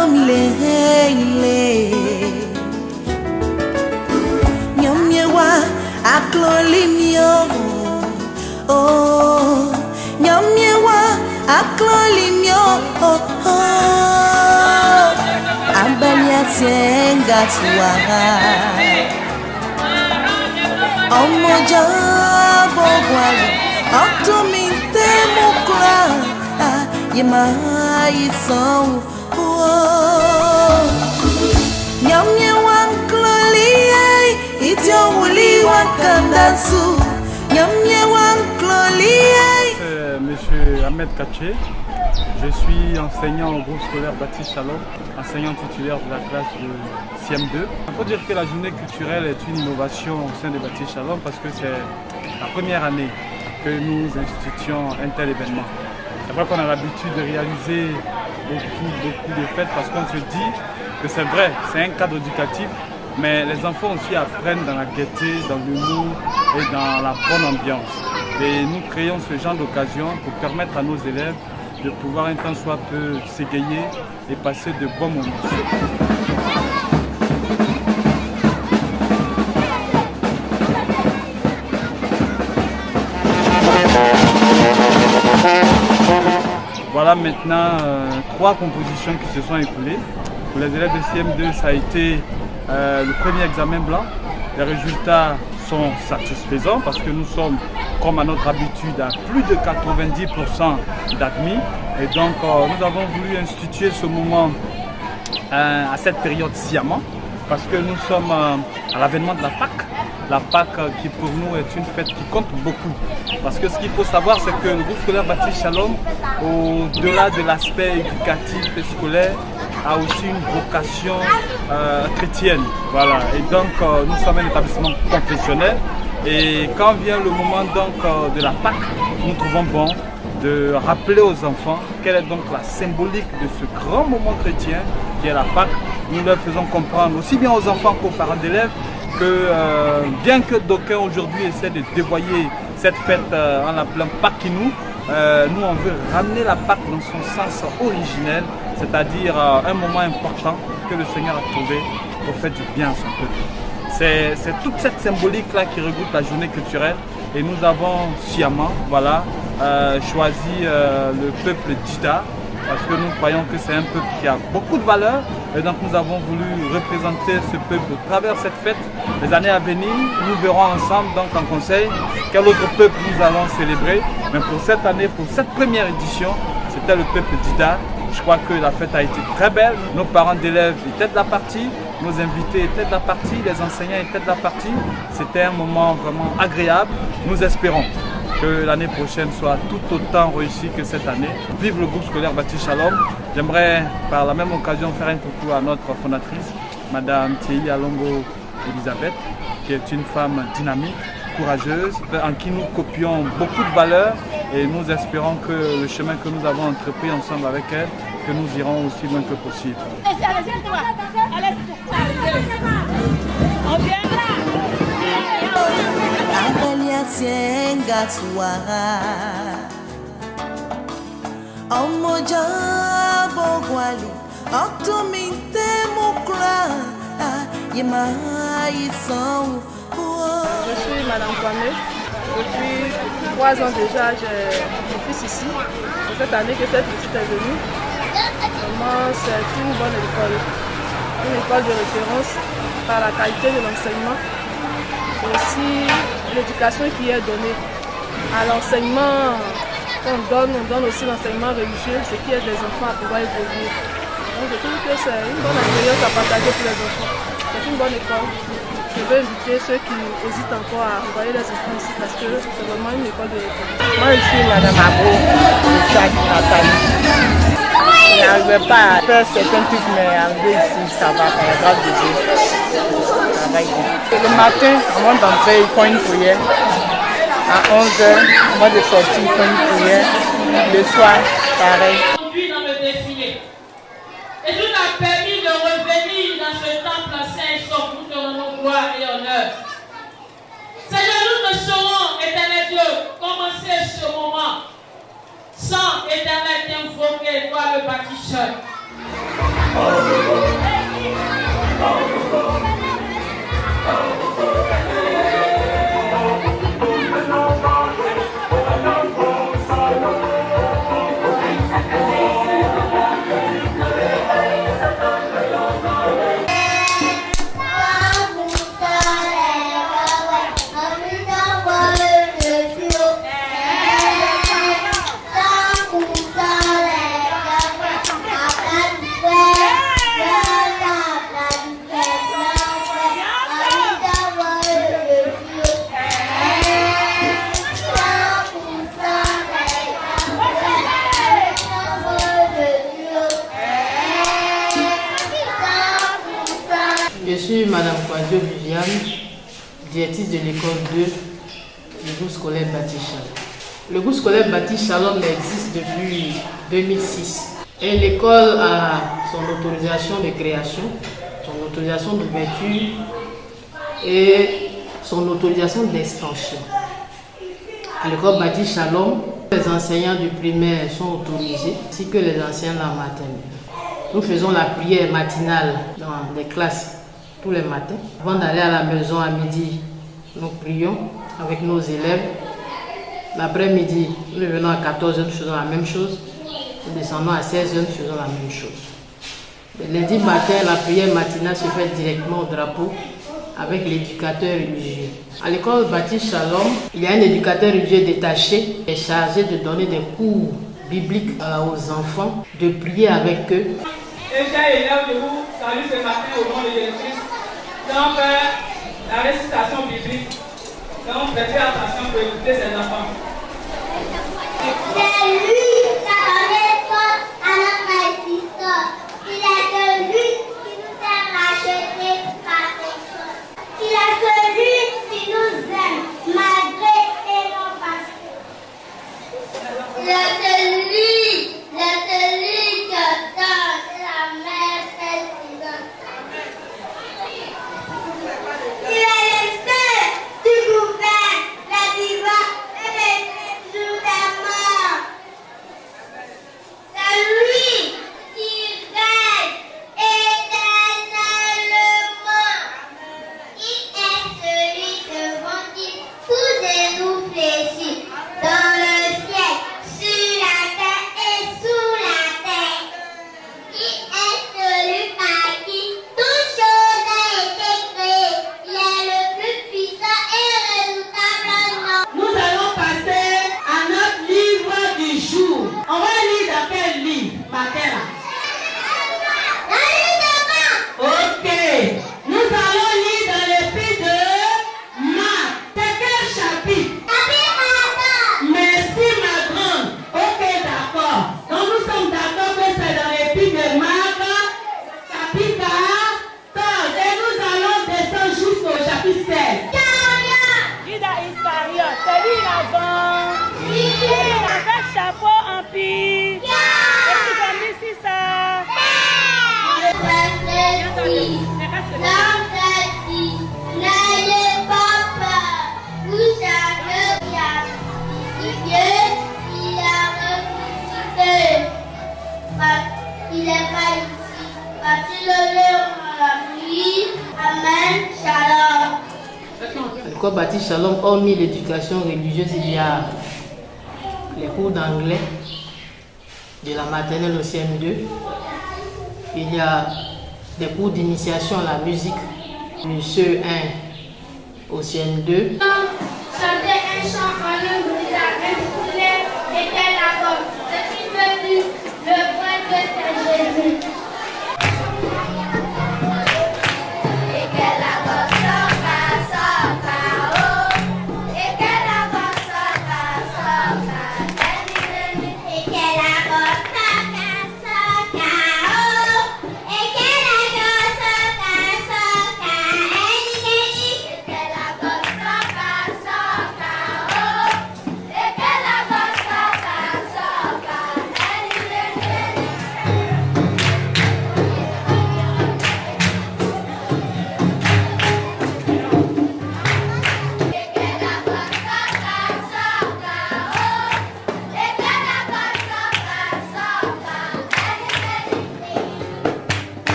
aklomile nyamyewa aklolimio oh nyamyewa aklolimio oh abalia senga tuwa omoja bogwali optominte mukra yema isou nyamye wankloliye itiawuli wakandasu nyamye wankloliye. Monsieur Ahmed Kaché, je suis enseignant au groupe scolaire Baptiste Shalom, enseignant titulaire de la classe de CM2. Il faut dire que la journée culturelle est une innovation au sein de Baptiste Shalom parce que c'est la première année que nous institutions un tel événement. C'est vrai qu'on a l'habitude de réaliser beaucoup de fêtes parce qu'on se dit que c'est vrai, c'est un cadre éducatif, mais les enfants aussi apprennent dans la gaieté, dans l'humour et dans la bonne ambiance. Et nous créons ce genre d'occasion pour permettre à nos élèves de pouvoir un temps soit peu s'égayer et passer de bons moments. Voilà maintenant 3 compositions qui se sont écoulées. Pour les élèves de CM2, ça a été le premier examen blanc. Les résultats sont satisfaisants parce que nous sommes, comme à notre habitude, à plus de 90% d'admis. Et donc nous avons voulu instituer ce moment à cette période sciemment parce que nous sommes à l'avènement de la Pâque. La Pâque qui pour nous est une fête qui compte beaucoup. Parce que ce qu'il faut savoir, c'est que le groupe scolaire Baptiste Shalom, au-delà de l'aspect éducatif et scolaire, a aussi une vocation chrétienne. Voilà. Et donc nous sommes un établissement confessionnel. Et quand vient le moment donc, de la Pâque, nous trouvons bon de rappeler aux enfants quelle est donc la symbolique de ce grand moment chrétien qui est la Pâque. Nous leur faisons comprendre aussi bien aux enfants qu'aux parents d'élèves que bien que d'aucuns aujourd'hui essaient de dévoyer cette fête en l'appelant Pâquinou, nous on veut ramener la Pâque dans son sens originel, c'est-à-dire un moment important que le Seigneur a trouvé pour faire du bien à son peuple. C'est toute cette symbolique-là qui regroupe la journée culturelle et nous avons sciemment choisi le peuple Dida parce que nous croyons que c'est un peuple qui a beaucoup de valeurs et donc nous avons voulu représenter ce peuple à travers cette fête. Les années à venir, nous verrons ensemble donc en conseil quel autre peuple nous allons célébrer. Mais pour cette année, pour cette première édition, c'était le peuple Dida. Je crois que la fête a été très belle. Nos parents d'élèves étaient de la partie, nos invités étaient de la partie, les enseignants étaient de la partie. C'était un moment vraiment agréable. Nous espérons que l'année prochaine soit tout autant réussie que cette année. Vive le groupe scolaire Baptiste Shalom. J'aimerais par la même occasion faire un coucou à notre fondatrice, Madame Thierry Alongo Elisabeth, qui est une femme dynamique, courageuse, en qui nous copions beaucoup de valeurs et nous espérons que le chemin que nous avons entrepris ensemble avec elle, que nous irons aussi loin que possible. Omoja bogwali optominte mukra yema isou. Je suis Madame Kwame. Depuis 3 ans déjà, j'ai mon fils ici. C'est cette année que cette visite est venue. Vraiment, c'est une bonne école. Une école de référence par la qualité de l'enseignement. Et aussi l'éducation qui est donnée. À l'enseignement qu'on donne, on donne aussi l'enseignement religieux, ce qui aide les enfants à pouvoir évoluer. Donc je trouve que c'est une bonne expérience à partager pour les enfants. C'est une bonne école. Je veux inviter ceux qui hésitent encore à envoyer les enfants ici parce que c'est vraiment une école de référence. Moi je suis Madame Abo, je suis à Nathalie. Je n'arrivais pas à faire certains trucs, mais arriver ici, ça va, par la grâce de Dieu. Ça va bien. Le matin, avant d'entrer, ils font une prière. À 11h, avant de sortir, ils font une prière. Le soir, pareil. Dans le défilé. Et Dieu nous a permis de revenir dans ce temple saint et sauf. Nous te rendons gloire et honneur. Seigneur, nous ne saurons, éternel Dieu, commencer ce moment sans éternel t'invoquer, toi le bâtisseur. Je suis Madame Kouadio Viviane, directrice de l'école 2 du groupe scolaire Baptiste Shalom. Le groupe scolaire Baptiste Shalom existe depuis 2006 et l'école a son autorisation de création, son autorisation d'ouverture et son autorisation d'extension. À l'école Baptiste Shalom, les enseignants du primaire sont autorisés, ainsi que les enseignants de la maternelle. Nous faisons la prière matinale dans les classes tous les matins. Avant d'aller à la maison à midi, nous prions avec nos élèves. L'après-midi, nous venons à 14h, nous faisons la même chose. Nous descendons à 16h, nous faisons la même chose. Le lundi matin, la prière matinale se fait directement au drapeau avec l'éducateur religieux. À l'école Baptiste Shalom, il y a un éducateur religieux détaché qui est chargé de donner des cours bibliques aux enfants, de prier avec eux. Et chers élèves, je vous salue ce matin au nom de Jésus. Donc, la récitation biblique. Donc, prêtez attention pour écouter ces enfants. C'est lui, sa connaissance à notre existence. Il est celui qui nous a rachetés par son sang. Il est celui qui nous aime malgré et non parce que. Il est celui qui donne la mère présidente. Il est le seul qui gouverne la vivant et les jours de mort. C'est lui qui règne éternellement. Il est celui devant qui tout déroule fléchit dans le ciel, sur la terre et sous la terre. Il est celui par qui toute chose a été créée. Il est le plus puissant et redoutable. Nous allons passer à notre livre du jour. On va lire dans quel livre, Matera? Ok. Nous allons lire dans l'épître de Marc. C'est quel chapitre? Merci, ma grande. Ok, d'accord. Donc nous sommes d'accord que c'est dans l'épître de Marc, chapitre 14. Et nous allons descendre jusqu'au chapitre 16. Judas Iscariot, celui là-bas, il avait chapeau en pile. Et tu as mis si ça. N'ayez pas peur, vous savez qu'il y a Dieu, il a ressuscité. Il n'est pas ici, parce qu'il est dans la nuit. Amen, shalom. À l'école Baptiste Shalom, hormis l'éducation religieuse, il y a les cours d'anglais de la maternelle au CM2. Il y a des cours d'initiation à la musique du CE1 au CM2. Chanter un chant en nous nous a inspiré et quel accord. Ce qui veut dire le vrai que c'est Jésus. Et quel accord soca, soca, oh. Et quel accord soca, soca, et quel accord soca, soca, oh. Et quel accord soca, soca, et quel accord soca, soca, oh. Et quel accord soca, soca.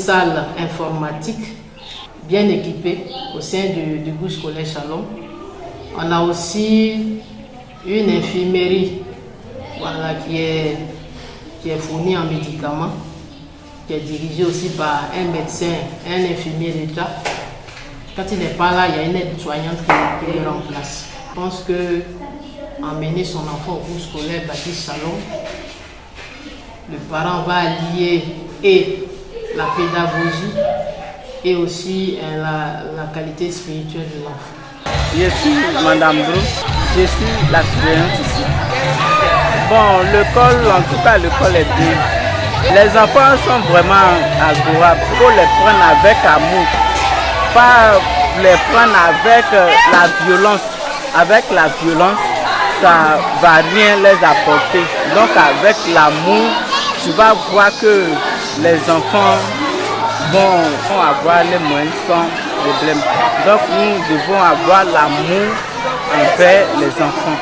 salle informatique bien équipée au sein du groupe scolaire Shalom. On a aussi une infirmerie qui est fournie en médicaments, qui est dirigée aussi par un médecin, un infirmier d'État. Quand il n'est pas là, il y a une aide-soignante qui le remplace. Je pense que emmener son enfant au groupe scolaire Baptiste Shalom, le parent va allier et la pédagogie et aussi la qualité spirituelle de l'enfant. Je suis Madame Brou, je suis la surveillante ici. Bon, l'école, en tout cas, l'école est bien. Les enfants sont vraiment adorables. Il faut les prendre avec amour, pas les prendre avec la violence. Avec la violence, ça ne va rien les apporter. Donc avec l'amour, tu vas voir que les enfants vont avoir les moyens sans problème. Donc nous devons avoir l'amour envers les enfants.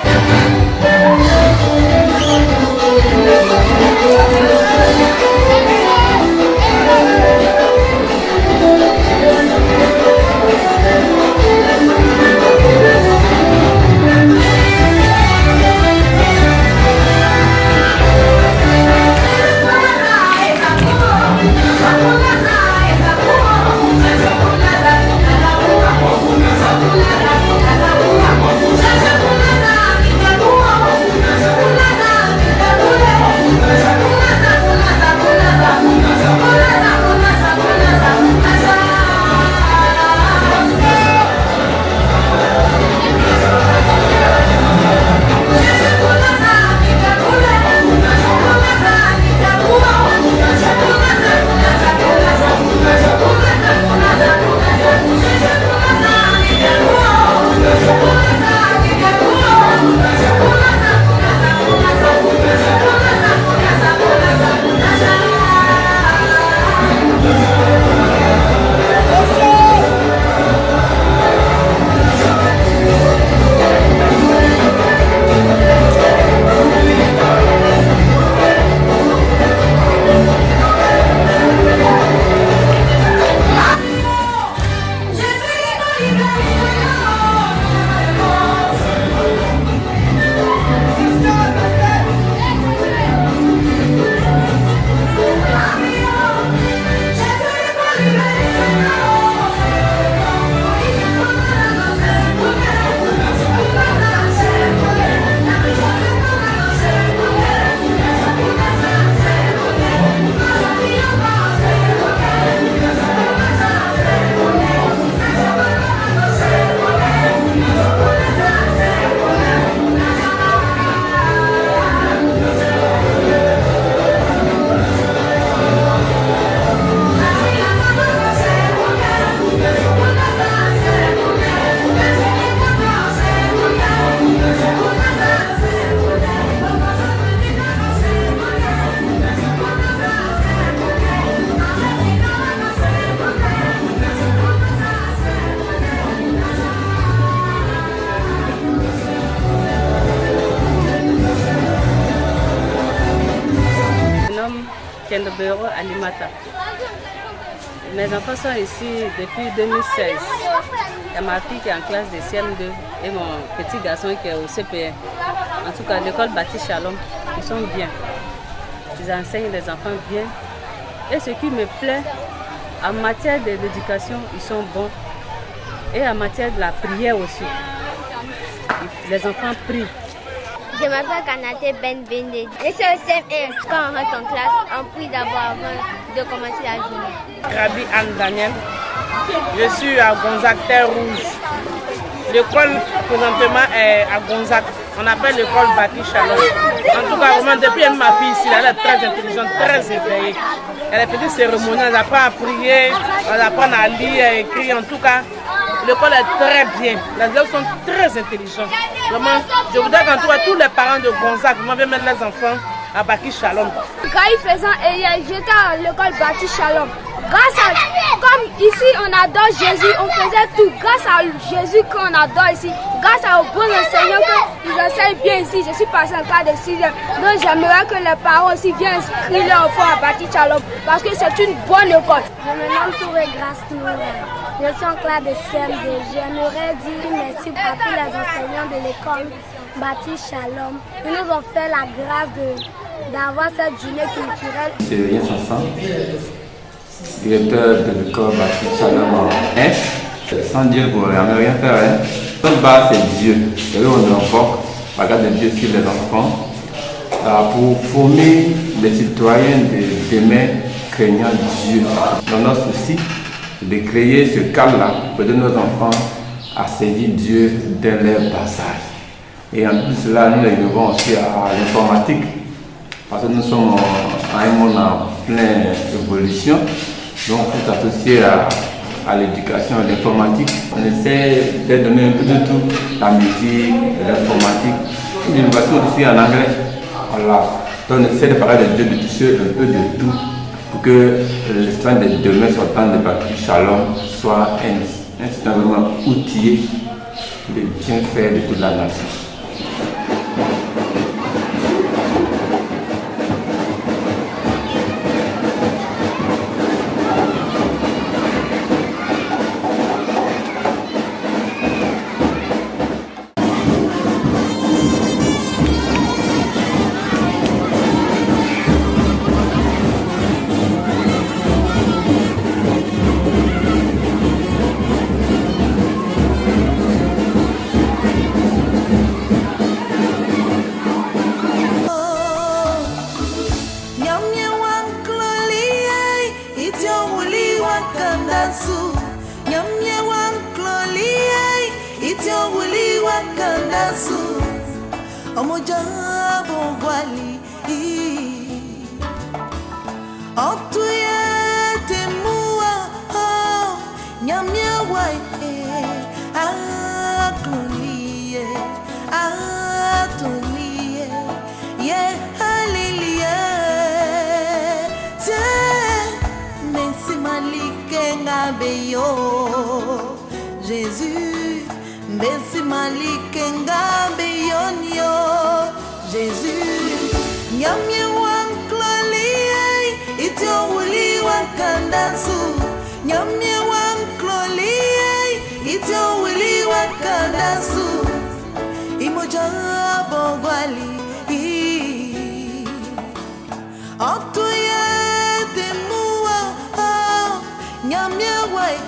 Kendobero Alimata. Mes enfants sont ici depuis 2016. Il y a ma fille qui est en classe de CM2 et mon petit garçon qui est au CPN. En tout cas, l'école Baptiste Shalom, ils sont bien. Ils enseignent les enfants bien. Et ce qui me plaît, en matière de l'éducation, ils sont bons. Et en matière de la prière aussi. Les enfants prient. Je m'appelle Kanate Ben Bende. Je suis au CM1. Quand on rentre en classe, on prie d'abord avant de commencer la journée. Rabi Anne Daniel. Je suis à Gonzague Terre Rouge. L'école présentement est à Gonzague. On appelle l'école Baptiste Shalom. En tout cas, vraiment, depuis ma fille ici, elle est très intelligente, très éveillée. Elle est petite cérémoniale, elle apprend à prier, elle apprend à lire, à écrire. En tout cas, l'école est très bien. Les élèves sont très intelligents. Vraiment, je voudrais qu'en tout cas, tous les parents de Gonzague viennent mettre les enfants à Baptiste Shalom. J'étais à l'école Baptiste Shalom. Comme ici on adore Jésus, on faisait tout. Grâce à Jésus qu'on adore ici, grâce aux bons enseignants qu'ils enseignent bien ici, je suis passé en classe de 6e. Donc j'aimerais que les parents aussi viennent inscrire leurs enfants à Baptiste Shalom parce que c'est une bonne école. Je me nomme Touré Grace Noura. Je suis en classe de CM2. J'aimerais dire merci à tous les enseignants de l'école Baptiste Shalom. Ils nous ont fait la grâce d'avoir cette journée culturelle. C'est Rien Sansan, directeur de l'école Baptiste Shalom 1. Sans Dieu, vous n'allez rien faire. Notre base, c'est Dieu. C'est là où on invoque la grâce de Dieu sur les enfants pour former les citoyens de demain craignant Dieu. Dans notre souci, c'est de créer ce cadre-là pour aider nos enfants à saisir Dieu dès leur passage. Et en plus de cela, nous innovons aussi à l'informatique, parce que nous sommes à un monde en pleine évolution. Donc, tout associé à l'éducation et l'informatique, on essaie de donner un peu de tout, la musique, l'informatique, l'innovation aussi en anglais. Voilà. Donc, on essaie de parler de Dieu, de toucher un peu de tout, pour que l'histoire de demain sur le plan de Baptiste Shalom soit un système vraiment outillé pour le bien faire de toute la nation. Jésus, Bessi Malikenga Beyonio, Jésus, Nyamye Wankloli, Itio Wuli Wakandasu, Nyamye Wankloli, Itio Wuli Wakandasu, Imoja Bongwali, Otuye Demua, Nyamye Wai.